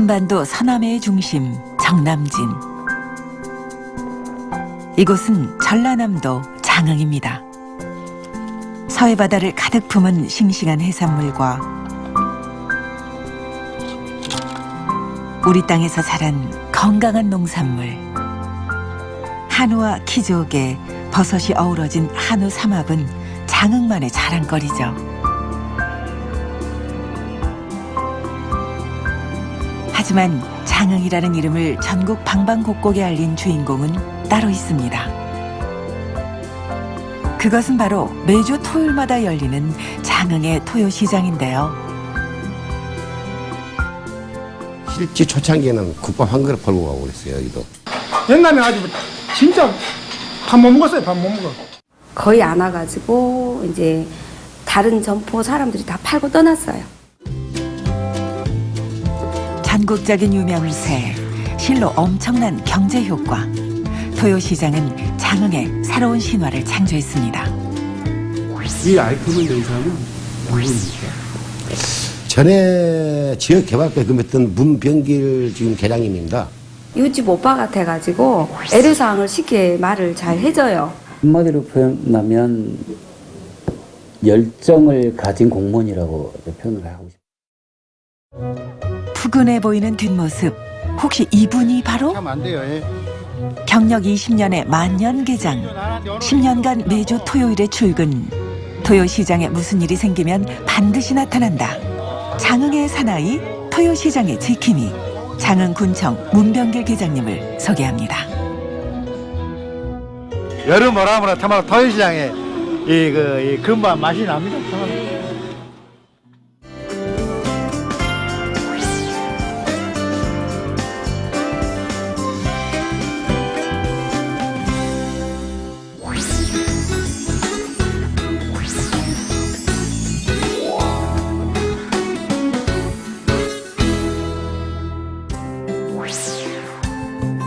한반도 서남해의 중심 정남진. 이곳은 전라남도 장흥입니다. 서해바다를 가득 품은 싱싱한 해산물과 우리 땅에서 자란 건강한 농산물, 한우와 키조개, 버섯이 어우러진 한우 삼합은 장흥만의 자랑거리죠. 하지만 장흥이라는 이름을 전국 방방곡곡에 알린 주인공은 따로 있습니다. 그것은 바로 매주 토요일마다 열리는 장흥의 토요시장인데요. 실제 초창기에는 국밥 한 그릇 팔고 가고 그랬어요, 여기도. 옛날에 아주 진짜 밥 못 먹었어요, 밥 못 먹어. 거의 안 와가지고 이제 다른 점포 사람들이 다 팔고 떠났어요. 전국적인 유명세, 실로 엄청난 경제 효과. 토요시장은 장흥의 새로운 신화를 창조했습니다. 이 아이템을 낸 사람은 누구입니까? 전에 지역개발과에 근무했던 문병길 지금 계장님입니다. 이웃집 오빠 같아가지고 애로사항을 쉽게 말을 잘 해줘요. 한마디로 표현하면 열정을 가진 공무원이라고 표현을 하고 싶어요. 푸근해 보이는 뒷모습, 혹시 이분이 바로? 하면 안 돼요. 예. 경력 20년의 만년계장, 10년간 매주 토요일에 출근. 토요시장에 무슨 일이 생기면 반드시 나타난다. 장흥의 사나이, 토요시장의 지킴이, 장흥군청 문병길 계장님을 소개합니다. 여름 오라면 정말 토요시장에 이 근반 맛이 납니다. 정말.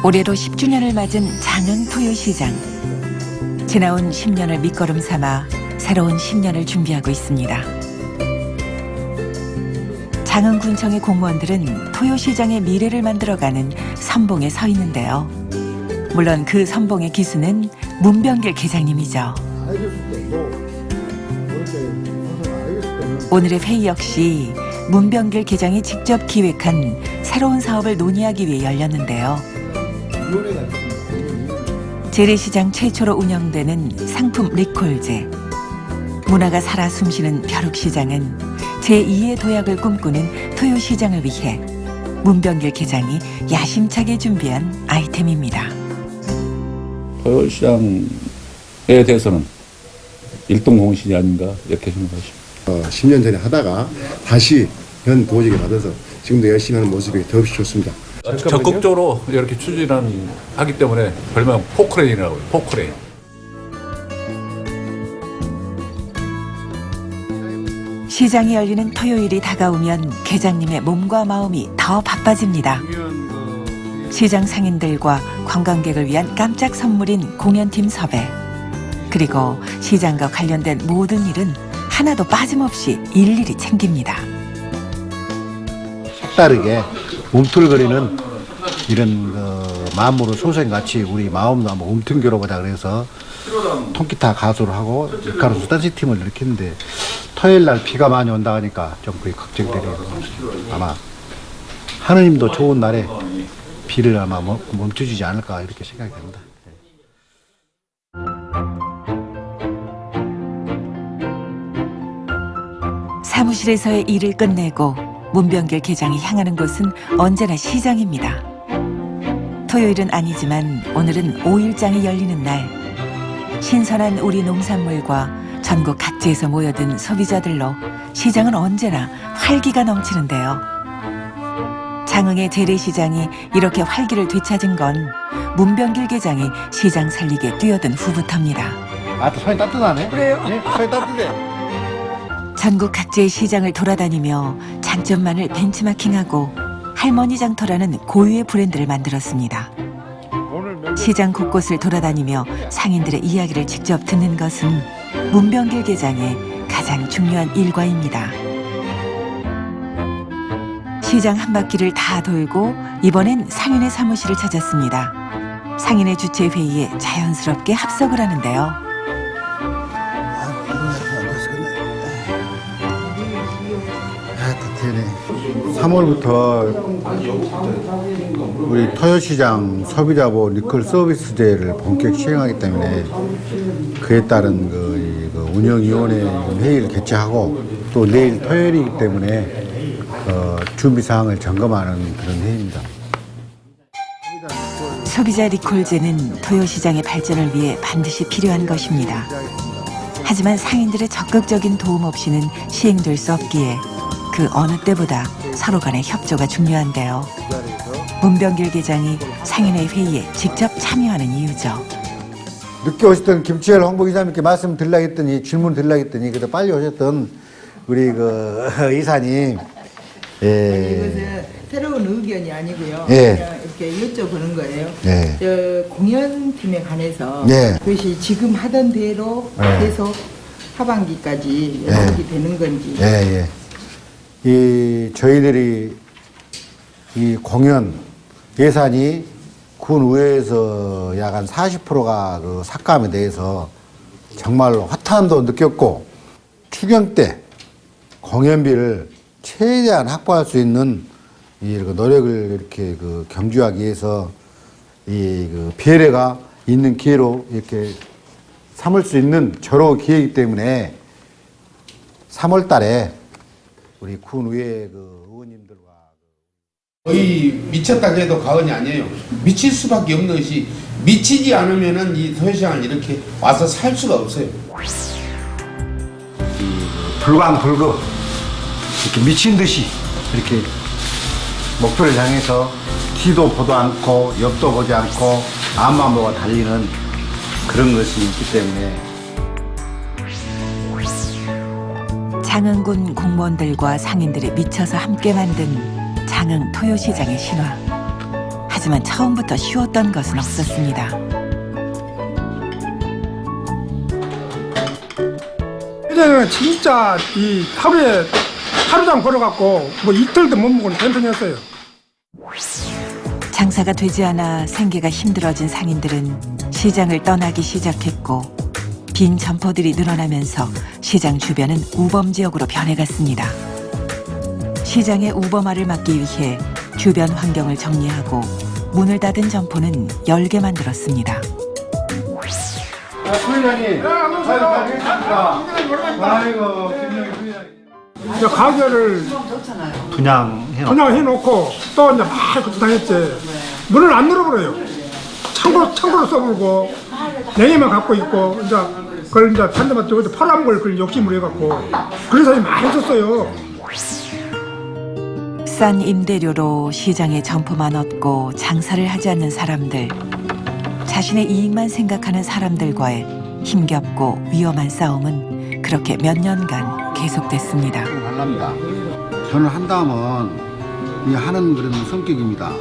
올해로 10주년을 맞은 장흥 토요시장. 지나온 10년을 밑거름 삼아 새로운 10년을 준비하고 있습니다. 장흥군청의 공무원들은 토요시장의 미래를 만들어가는 선봉에 서 있는데요. 물론 그 선봉의 기수는 문병길 계장님이죠. 오늘의 회의 역시 문병길 계장이 직접 기획한 새로운 사업을 논의하기 위해 열렸는데요. 재래시장 최초로 운영되는 상품 리콜제. 문화가 살아 숨쉬는 벼룩시장은 제2의 도약을 꿈꾸는 토요시장을 위해 문병길 계장이 야심차게 준비한 아이템입니다. 토요시장에 대해서는 일동공신이 아닌가 이렇게 생각하십니다. 10년 전에 하다가 다시 현 보직을 받아서 지금도 열심히 하는 모습이 더없이 좋습니다. 적극적으로 이렇게 하기 때문에 별명 포크레인이라고 해요. 포크레인. 시장이 열리는 토요일이 다가오면 계장님의 몸과 마음이 더 바빠집니다. 시장 상인들과 관광객을 위한 깜짝 선물인 공연팀 섭외, 그리고 시장과 관련된 모든 일은 하나도 빠짐없이 일일이 챙깁니다. 색다르게 움틀거리는 이런 마음으로 소생같이 우리 마음도 한번 움틀겨보자 그래서 통기타 가수를 하고 가수 댄스 팀을 일으켰는데 토요일날 비가 많이 온다 하니까 좀 그게 걱정되네요. 아마 하느님도 좋은 날에 비를 아마 멈춰주지 않을까 이렇게 생각이 됩니다. 사무실에서의 일을 끝내고 문병길 계장이 향하는 곳은 언제나 시장입니다. 토요일은 아니지만 오늘은 5일장이 열리는 날. 신선한 우리 농산물과 전국 각지에서 모여든 소비자들로 시장은 언제나 활기가 넘치는데요. 장흥의 재래시장이 이렇게 활기를 되찾은 건 문병길 계장이 시장 살리기에 뛰어든 후부터입니다. 아, 또 손이 따뜻하네. 그래요? 네, 손이 따뜻해. 전국 각지의 시장을 돌아다니며 장점만을 벤치마킹하고 할머니 장터라는 고유의 브랜드를 만들었습니다. 시장 곳곳을 돌아다니며 상인들의 이야기를 직접 듣는 것은 문병길 계장의 가장 중요한 일과입니다. 시장 한 바퀴를 다 돌고 이번엔 상인의 사무실을 찾았습니다. 상인의 주최 회의에 자연스럽게 합석을 하는데요. 3월부터 우리 토요시장 소비자보호 리콜 서비스제를 본격 시행하기 때문에 그에 따른 그 운영위원회 회의를 개최하고 또 내일 토요일이기 때문에 준비 사항을 점검하는 그런 회의입니다. 소비자 리콜제는 토요시장의 발전을 위해 반드시 필요한 것입니다. 하지만 상인들의 적극적인 도움 없이는 시행될 수 없기에 그 어느 때보다 서로 간의 협조가 중요한데요. 문병길 계장이 상인회 회의에 직접 참여하는 이유죠. 늦게 오셨던 김치열 홍보기자님께 말씀 드리려고 했더니 질문 드리려고 했더니 그래도 빨리 오셨던 우리 그 이사님 이것은 새로운 의견이 아니고요. 예. 그냥 이렇게 여쭤보는 거예요. 예. 저 공연팀에 관해서 예. 그것이 지금 하던 대로 예. 계속 하반기까지 연속이 되는 건지. 예. 이 저희들이 이 공연 예산이 군의회에서 약 한 40%가 그 삭감에 대해서 정말로 화탄도 느꼈고 추경 때 공연비를 최대한 확보할 수 있는 이 노력을 이렇게 그 경주하기 위해서 이 그 배려가 있는 기회로 이렇게 삼을 수 있는 절호 기회이기 때문에 3월 달에 우리 군의회 그 의원님들과 거의 미쳤다 해도 과언이 아니에요. 미칠 수밖에 없는 것이 미치지 않으면은 이 토요시장을 이렇게 와서 살 수가 없어요. 불광불급 이렇게 미친 듯이 이렇게 목표를 향해서 뒤도 보도 않고 옆도 보지 않고 앞만 보고 달리는 그런 것이 있기 때문에 장흥군 공무원들과 상인들이 미쳐서 함께 만든 장흥 토요시장의 신화. 하지만 처음부터 쉬웠던 것은 없었습니다. 예전에는 진짜 이 하루에 하루장 걸어갖고 뭐 이틀도 못 먹은 펜션이었어요. 장사가 되지 않아 생계가 힘들어진 상인들은 시장을 떠나기 시작했고 빈 점포들이 늘어나면서 시장 주변은 우범지역으로 변해갔습니다. 시장의 우범화를 막기 위해 주변 환경을 정리하고 문을 닫은 점포는 10개 만들었습니다. 부회장님, 아이고, 김영희 부회장님. 이제 가게를 분양해놓고 또 이제 막 그렇게 다녔지. 문을 안 열어버려요. 창고로 써불고 냉이만 갖고 있고 이제 그걸 이제 산데만 저기서 파란 걸 그걸 욕심을 해갖고 그런 사람이 많이 있었어요. 싼 임대료로 시장에 점포만 얻고 장사를 하지 않는 사람들, 자신의 이익만 생각하는 사람들과의 힘겹고 위험한 싸움은 그렇게 몇 년간 계속됐습니다. 할랍니다. 저는 한다면 이 하는 그런 성격입니다.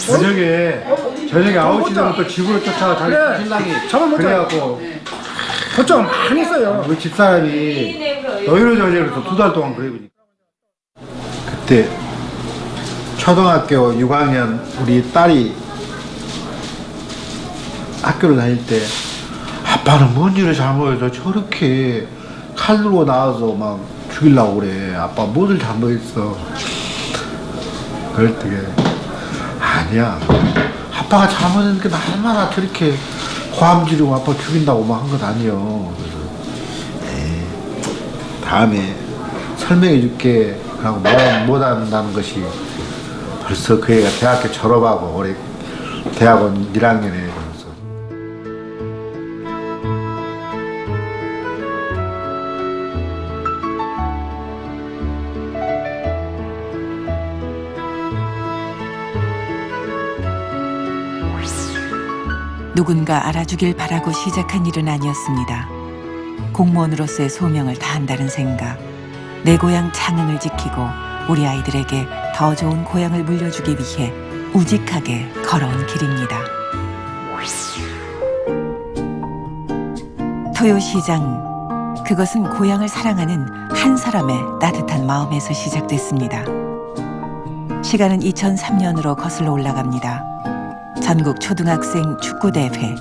저녁에 9시 되면 또 집으로 쫓아가 자기 그래. 신랑이 잠을 못 그래갖고 그쪽 많이 있어요. 우리 집사람이 노이로 저지로서 2달 동안 그래보니까 그때 초등학교 6학년 우리 딸이 학교를 다닐 때 아빠는 뭔 일을 잘못해서 저렇게 칼 들고 나와서 막 죽이려고 그래. 아빠 뭐를 잘못했어. 그럴 때 아니야. 아빠가 잘못했는 게 얼마나 저렇게 고함 지르고 아빠 죽인다고 막 한 것 아니요. 그래서 다음에 설명해 줄게 하고 못 한다는 것이 벌써 그 애가 대학교 졸업하고 올해 대학원 1학년에 누군가 알아주길 바라고 시작한 일은 아니었습니다. 공무원으로서의 소명을 다한다는 생각, 내 고향 장흥을 지키고 우리 아이들에게 더 좋은 고향을 물려주기 위해 우직하게 걸어온 길입니다. 토요시장, 그것은 고향을 사랑하는 한 사람의 따뜻한 마음에서 시작됐습니다. 시간은 2003년으로 거슬러 올라갑니다. 전국 초등학생 축구대회.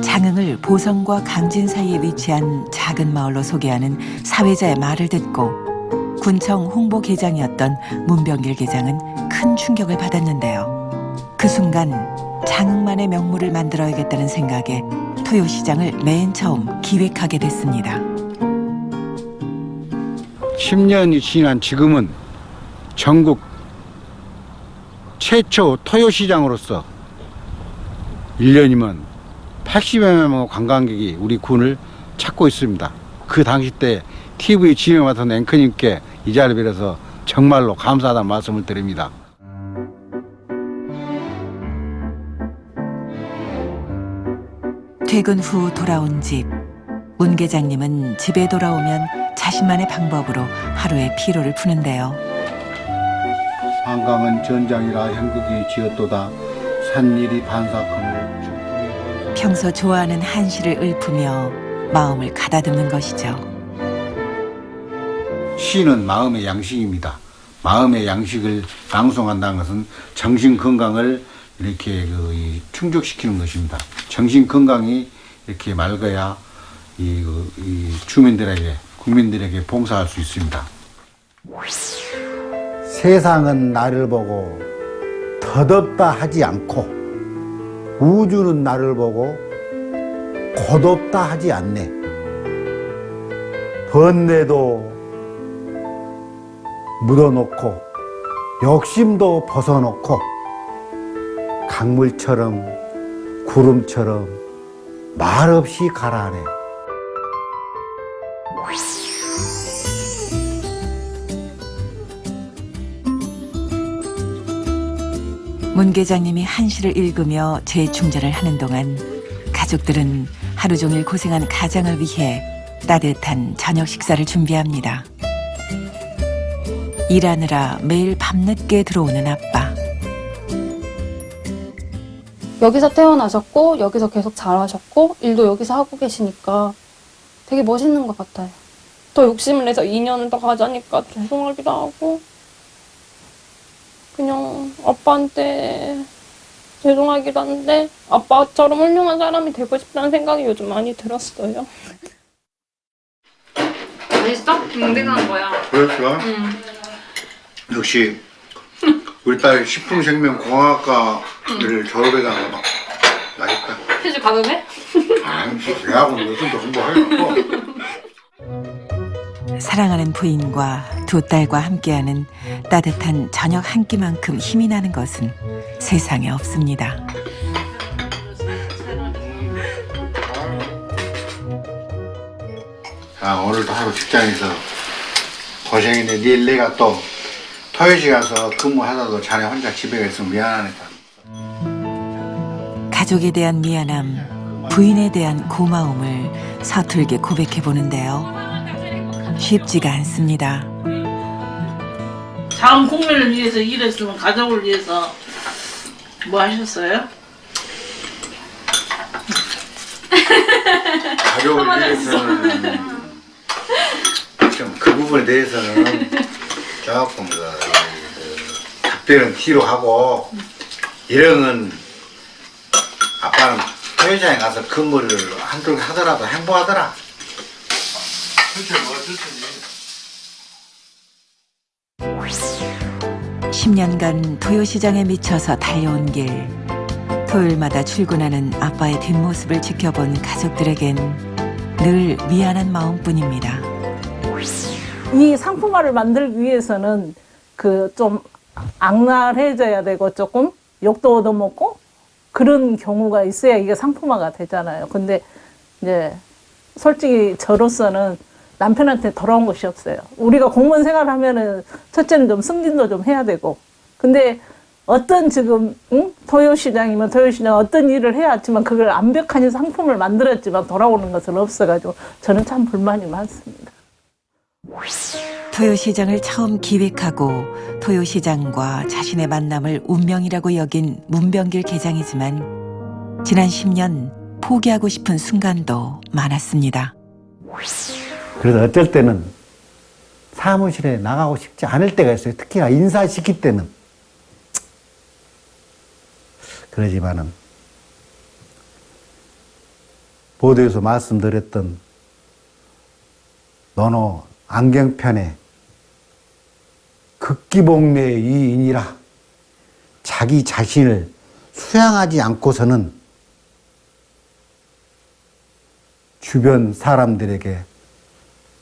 장흥을 보성과 강진 사이에 위치한 작은 마을로 소개하는 사회자의 말을 듣고 군청 홍보계장이었던 문병길 계장은 큰 충격을 받았는데요. 그 순간 장흥만의 명물을 만들어야겠다는 생각에 토요시장을 맨 처음 기획하게 됐습니다. 10년이 지난 지금은 전국 최초 토요시장으로서 1년이면 80여 명의 관광객이 우리 군을 찾고 있습니다. 그 당시 때 TV 진행 맡은 앵커님께 이 자리를 빌어서 정말로 감사하다는 말씀을 드립니다. 퇴근 후 돌아온 집. 문 계장님은 집에 돌아오면 자신만의 방법으로 하루의 피로를 푸는데요. 한강은 전장이라 형극이 지었도다. 산일이 반삭하며 평소 좋아하는 한시를 읊으며 마음을 가다듬는 것이죠. 시는 마음의 양식입니다. 마음의 양식을 낭송한다는 것은 정신 건강을 이렇게 충족시키는 것입니다. 정신 건강이 이렇게 맑아야 이 주민들에게, 국민들에게 봉사할 수 있습니다. 세상은 나를 보고 덧없다 하지 않고 우주는 나를 보고 곧없다 하지 않네. 번뇌도 묻어놓고 욕심도 벗어놓고 강물처럼 구름처럼 말없이 가라하네. 문 계장님이 한시를 읽으며 재충전을 하는 동안 가족들은 하루 종일 고생한 가장을 위해 따뜻한 저녁 식사를 준비합니다. 일하느라 매일 밤늦게 들어오는 아빠. 여기서 태어나셨고 여기서 계속 자라셨고 일도 여기서 하고 계시니까 되게 멋있는 것 같아요. 더 욕심을 내서 2년을 더 가자니까 죄송하기도 하고 그냥 아빠한테 죄송하기도 한데 아빠처럼 훌륭한 사람이 되고 싶다는 생각이 요즘 많이 들었어요. 맛있어? 내가 한 거야. 그랬어? 응. 역시 우리 딸 식품생명공학과를 졸업해가는 거 맛있다. 휴지 가도 돼? 아니, 대학원 무슨 더 공부하려고. 사랑하는 부인과 두 딸과 함께하는 따뜻한 저녁 한 끼만큼 힘이 나는 것은 세상에 없습니다. 자, 오늘도 하루 직장에서 고생했네. 내일 내가 또 토요시 가서 근무하다도 자네 혼자 집에 있으면 미안하니까. 가족에 대한 미안함, 부인에 대한 고마움을 서툴게 고백해 보는데요. 쉽지가 않습니다. 다음 국민을 위해서 일했으면 가족을 위해서 뭐 하셨어요? 가족을 위해서는 좀 그 부분에 대해서는 조금 답변은 뒤로 하고 이런 건 아빠는 토요장에 가서 근무를 한두 개 하더라도 행복하더라. 10년간 토요시장에 미쳐서 달려온 길. 토요일마다 출근하는 아빠의 뒷모습을 지켜본 가족들에겐 늘 미안한 마음뿐입니다. 이 상품화를 만들기 위해서는 그 좀 악랄해져야 되고 조금 욕도 얻어먹고 그런 경우가 있어야 이게 상품화가 되잖아요. 근데 이제 솔직히 저로서는 남편한테 돌아온 것이 없어요. 우리가 공무원 생활하면은 첫째는 좀 승진도 좀 해야 되고, 근데 어떤 지금 토요시장이면 토요시장 어떤 일을 해왔지만 그걸 완벽한 상품을 만들었지만 돌아오는 것은 없어가지고 저는 참 불만이 많습니다. 토요시장을 처음 기획하고 토요시장과 자신의 만남을 운명이라고 여긴 문병길 계장이지만 지난 10년 포기하고 싶은 순간도 많았습니다. 그래서 어쩔 때는 사무실에 나가고 싶지 않을 때가 있어요. 특히나 인사시킬 때는. 그러지만은 보도에서 말씀드렸던 너너 안경편에 극기복례의 이인이라 자기 자신을 수양하지 않고서는 주변 사람들에게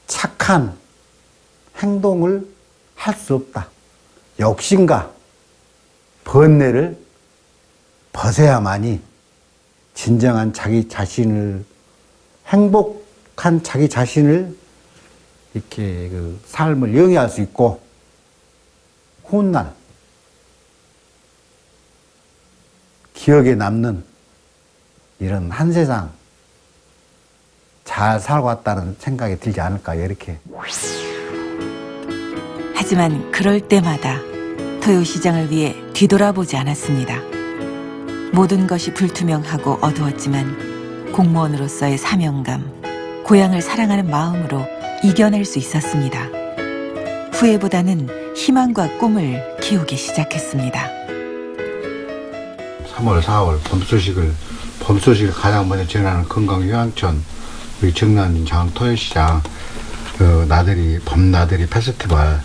착한 행동을 할 수 없다. 욕심과 번뇌를 벗어야만이 진정한 자기 자신을, 행복한 자기 자신을 이렇게 그 삶을 영위할 수 있고, 훗날 기억에 남는 이런 한 세상 잘 살고 왔다는 생각이 들지 않을까, 이렇게. 하지만 그럴 때마다 토요시장을 위해 뒤돌아보지 않았습니다. 모든 것이 불투명하고 어두웠지만 공무원으로서의 사명감, 고향을 사랑하는 마음으로 이겨낼 수 있었습니다. 후회보다는 희망과 꿈을 키우기 시작했습니다. 3월, 4월 봄소식을 가장 먼저 전하는 건강휴양촌, 우리 정남진 장토요시장 봄나들이 페스티벌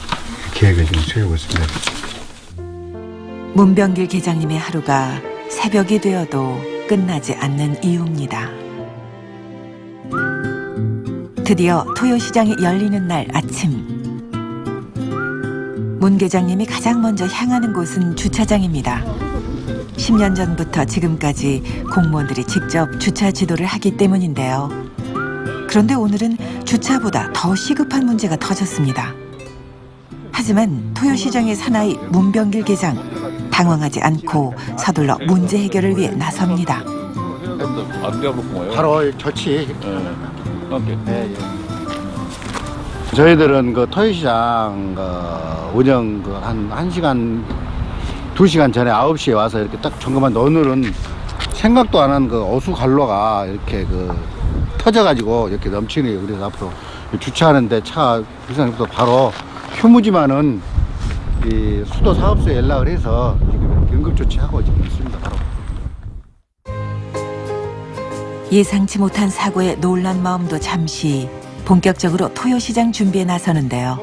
계획을 지금 세우고 있습니다. 문병길 계장님의 하루가 새벽이 되어도 끝나지 않는 이유입니다. 드디어 토요시장이 열리는 날 아침, 문 계장님이 가장 먼저 향하는 곳은 주차장입니다. 10년 전부터 지금까지 공무원들이 직접 주차 지도를 하기 때문인데요. 그런데 오늘은 주차보다 더 시급한 문제가 터졌습니다. 하지만 토요시장의 사나이 문병길 계장, 당황하지 않고 서둘러 문제 해결을 위해 나섭니다. 바로 좋지. 네, 저희들은 그 토요시장 운영 한 1시간, 2시간 전에 9시에 와서 이렇게 딱 점검하는데, 오늘은 생각도 안 한 그 어수갈로가 이렇게 터져가지고 이렇게 넘치네요. 그래서 앞으로 주차하는데 차가 불쌍해서 바로 휴무지만은 이 수도 사업소에 연락을 해서 지금 응급조치하고 지금 있습니다. 바로. 예상치 못한 사고에 놀란 마음도 잠시 본격적으로 토요시장 준비에 나서는데요.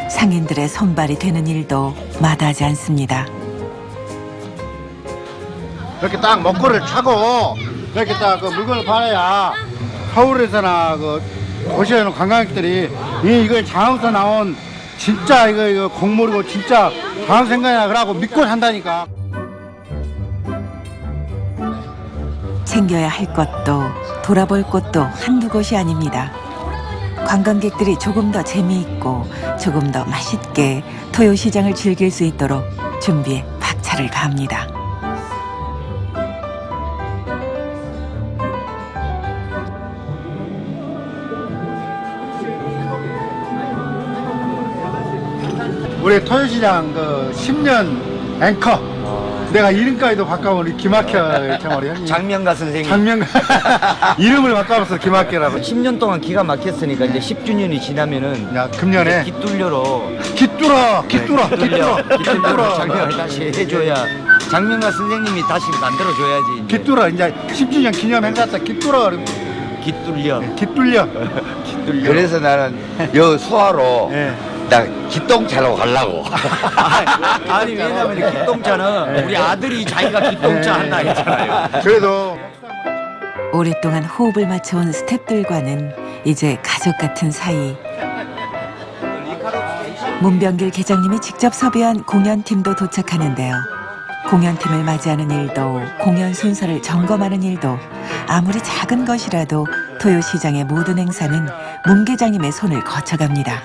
상인들의 손발이 되는 일도 마다하지 않습니다. 이렇게 딱 먹거리를 차고 이렇게 딱 그 물건을 팔아야 서울에서나 도시에 있는 관광객들이 이거 장항에서 나온 진짜 이거 곡물이고 진짜 장항 생각이나 그러고 믿고 산다니까. 챙겨야 할 것도 돌아볼 곳도 한두 곳이 아닙니다. 관광객들이 조금 더 재미있고 조금 더 맛있게 토요시장을 즐길 수 있도록 준비에 박차를 가합니다. 우리 토요시장 10년 앵커, 내가 이름까지도 바꿔본 우리 김학현 우리 형님. 장명가 선생님. 이름을 바꿔서 김학현라고. 10년 동안 기가 막혔으니까 이제 10주년이 지나면은 야, 금년에 깃둘려로 깃뚫어 장명을 다시 해줘야 장명가 선생님이 다시 만들어줘야지. 깃뚫어 이제 10주년 기념 행사 때 깃뚫어. 깃둘려. 깃뚫려. 그래서 나는 여 수화로 나 기똥차로 가려고. 아니 왜냐면 기똥차는 우리 아들이 자기가 기똥차 한다 했잖아요. 그래도 오랫동안 호흡을 맞춰온 스태프들과는 이제 가족 같은 사이. 문병길 계장님이 직접 섭외한 공연팀도 도착하는데요. 공연팀을 맞이하는 일도, 공연 순서를 점검하는 일도, 아무리 작은 것이라도 토요시장의 모든 행사는 문 계장님의 손을 거쳐갑니다.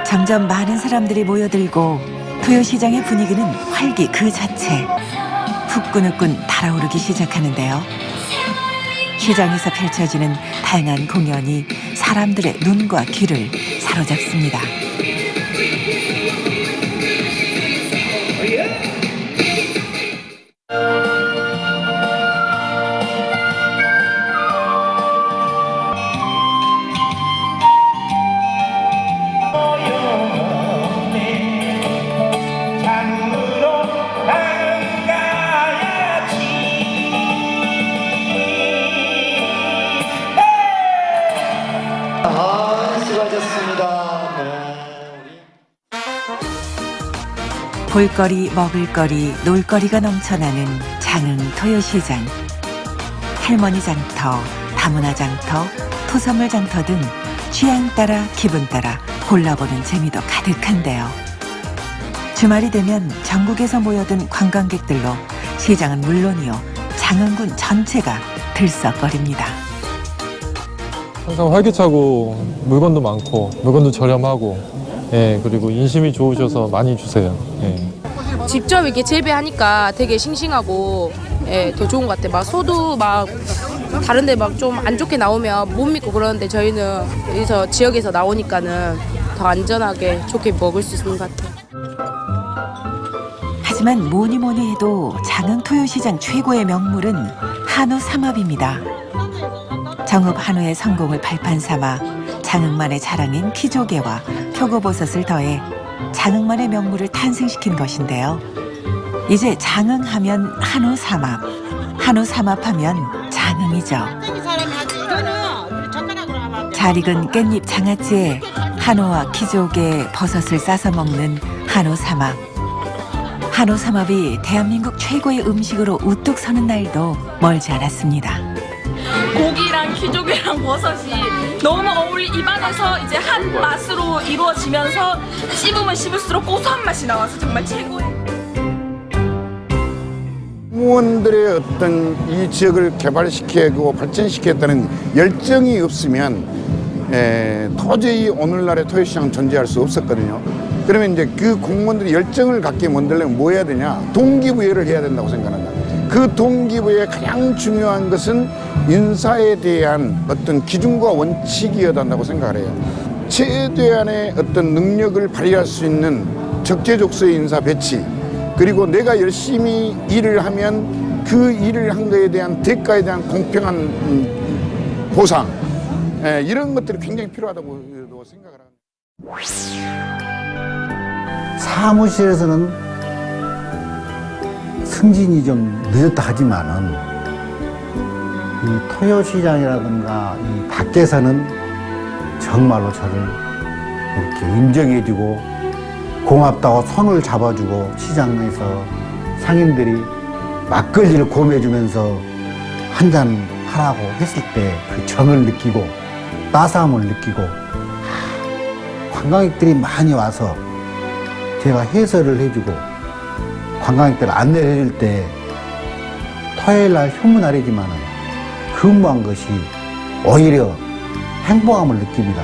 점점 많은 사람들이 모여들고 토요시장의 분위기는 활기 그 자체. 후끈후끈 달아오르기 시작하는데요. 시장에서 펼쳐지는 다양한 공연이 사람들의 눈과 귀를 사로잡습니다. 볼거리, 먹을거리, 놀거리가 넘쳐나는 장흥 토요시장. 할머니 장터, 다문화 장터, 토선물 장터 등 취향 따라 기분 따라 골라보는 재미도 가득한데요. 주말이 되면 전국에서 모여든 관광객들로 시장은 물론이요, 장흥군 전체가 들썩거립니다. 항상 활기차고 물건도 많고 물건도 저렴하고, 예, 그리고 인심이 좋으셔서 많이 주세요. 예. 직접 이렇게 재배하니까 되게 싱싱하고, 예, 더 좋은 것 같아요. 막 소도 막 다른데 막 좀 안 좋게 나오면 못 믿고 그러는데 저희는 여기서 지역에서 나오니까는 더 안전하게 좋게 먹을 수 있는 것 같아요. 하지만 뭐니 뭐니 해도 장흥 토요시장 최고의 명물은 한우 삼합입니다. 정읍 한우의 성공을 발판 삼아 장흥만의 자랑인 키조개와 표고버섯을 더해 장흥만의 명물을 탄생시킨 것인데요. 이제 장흥하면 한우 삼합, 한우 삼합하면 장흥이죠. 잘 익은 깻잎 장아찌에 한우와 키조개, 버섯을 싸서 먹는 한우 삼합. 한우 삼합이 대한민국 최고의 음식으로 우뚝 서는 날도 멀지 않았습니다. 고기랑 키조개랑 버섯이 너무 입안에서 이제 한 맛으로 이루어지면서 씹으면 씹을수록 고소한 맛이 나와서 정말 최고예요. 공무원들의 어떤 이 지역을 개발시키고 발전시키겠다는 열정이 없으면 도저히 오늘날의 토요시장은 존재할 수 없었거든요. 그러면 이제 그 공무원들이 열정을 갖게 만들려면 뭐 해야 되냐? 동기부여를 해야 된다고 생각한다. 그 동기부여의 가장 중요한 것은 인사에 대한 어떤 기준과 원칙이어야 한다고 생각을 해요. 최대한의 어떤 능력을 발휘할 수 있는 적재적소의 인사 배치, 그리고 내가 열심히 일을 하면 그 일을 한 거에 대한 대가에 대한 공평한 보상, 이런 것들이 굉장히 필요하다고 생각을 합니다. 사무실에서는 승진이 좀 늦었다 하지만은 이 토요시장이라든가 이 밖에서는 정말로 저를 이렇게 인정해주고 고맙다고 손을 잡아주고, 시장에서 상인들이 막걸리를 고매주면서 한잔 하라고 했을 때 그 정을 느끼고 따스함을 느끼고, 관광객들이 많이 와서 제가 해설을 해주고 관광객들 안내를 해줄 때 토요일날 휴무날이지만은 근무한 것이 오히려 행복함을 느낍니다.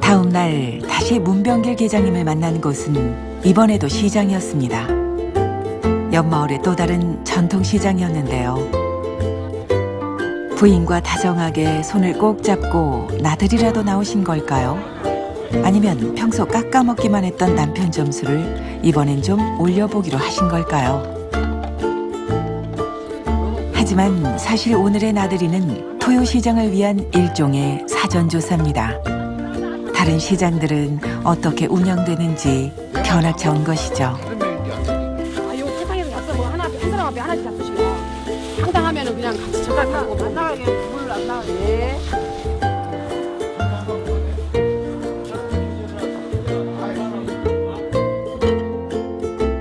다음 날 다시 문병길 계장님을 만난 곳은 이번에도 시장이었습니다. 옆마을의 또 다른 전통시장이었는데요. 부인과 다정하게 손을 꼭 잡고 나들이라도 나오신 걸까요? 아니면 평소 깎아먹기만 했던 남편 점수를 이번엔 좀 올려보기로 하신 걸까요? 하지만 사실 오늘의 나들이는 토요시장을 위한 일종의 사전조사입니다. 다른 시장들은 어떻게 운영되는지 견학해 온 것이죠. 이거 세상에서 잡서 뭐 하나 한 사람 앞에 하나씩 잡수시고 상당하면은 그냥 같이 저가하고 만나게 물 안 나가게.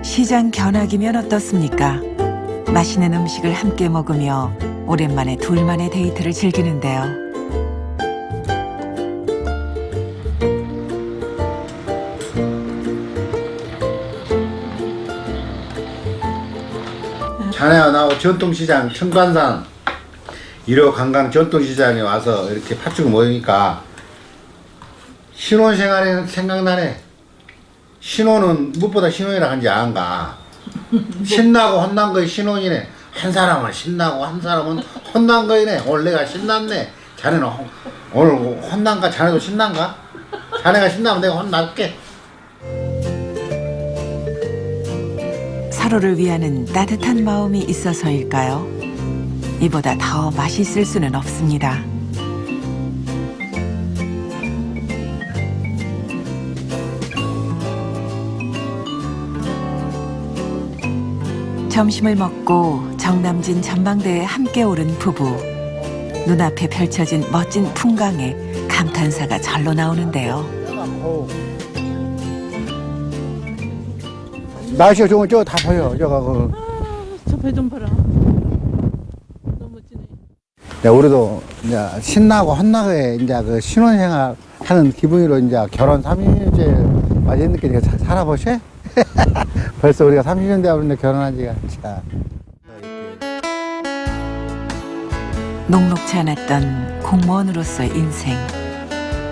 시장 견학이면 어떻습니까? 맛있는 음식을 함께 먹으며 오랜만에 둘만의 데이트를 즐기는데요. 자네와 나하고 전통시장 청관산 1호 관광 전통시장에 와서 이렇게 팥죽 모이니까 신혼생활이 생각나네. 신혼은 무엇보다 신혼이라 한지 안 가. 신나고 혼난 거이 신혼이네. 한 사람은 신나고 한 사람은 혼난 거이네. 오늘 내가 신났네. 자네는 오늘 혼난가? 자네도 신난가? 자네가 신나면 내가 혼날게. 서로를 위하는 따뜻한 마음이 있어서일까요? 이보다 더 맛있을 수는 없습니다. 점심을 먹고 정남진 전망대에 함께 오른 부부. 눈앞에 펼쳐진 멋진 풍광에 감탄사가 절로 나오는데요. 날씨가 좋으면 저거 다 보여. 저거 저 배 좀 봐라. 네, 우리도 이제 신나고 혼나게 이제 그 신혼생활 하는 기분으로 이제 결혼 30년째 맞이했는데 이렇게 살아보셔? 벌써 우리가 30년 되었는데 결혼한 지가 참. 녹록지 않았던 공무원으로서의 인생.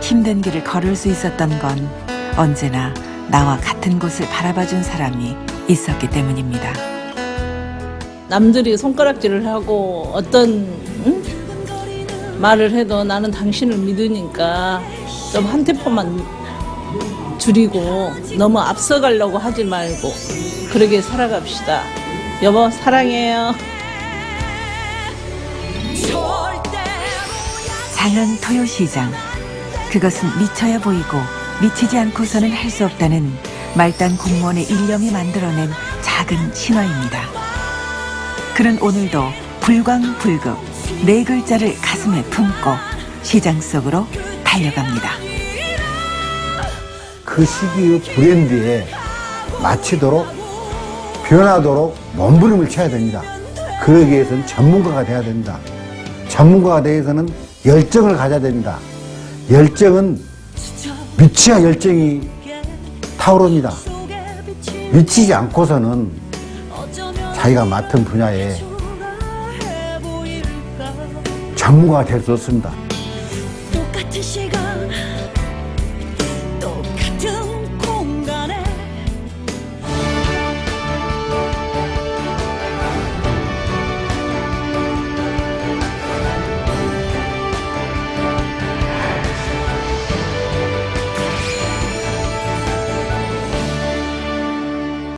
힘든 길을 걸을 수 있었던 건 언제나 나와 같은 곳을 바라봐준 사람이 있었기 때문입니다. 남들이 손가락질을 하고 어떤 말을 해도 나는 당신을 믿으니까 좀 한 템포만 줄이고 너무 앞서가려고 하지 말고 그러게 살아갑시다. 여보 사랑해요. 작은 토요시장. 그것은 미쳐야 보이고 미치지 않고서는 할 수 없다는 말단 공무원의 일념이 만들어낸 작은 신화입니다. 그는 오늘도 불광불급 네 글자를 가슴에 품고 시장 속으로 달려갑니다. 그 시기의 브랜드에 맞추도록 변하도록 몸부림을 쳐야 됩니다. 그러기 위해서는 전문가가 돼야 됩니다. 전문가가 되기 위해서는 열정을 가져야 됩니다. 열정은 미쳐야 열정이 타오릅니다. 미치지 않고서는 자기가 맡은 분야에 전문가가 될 수 없습니다.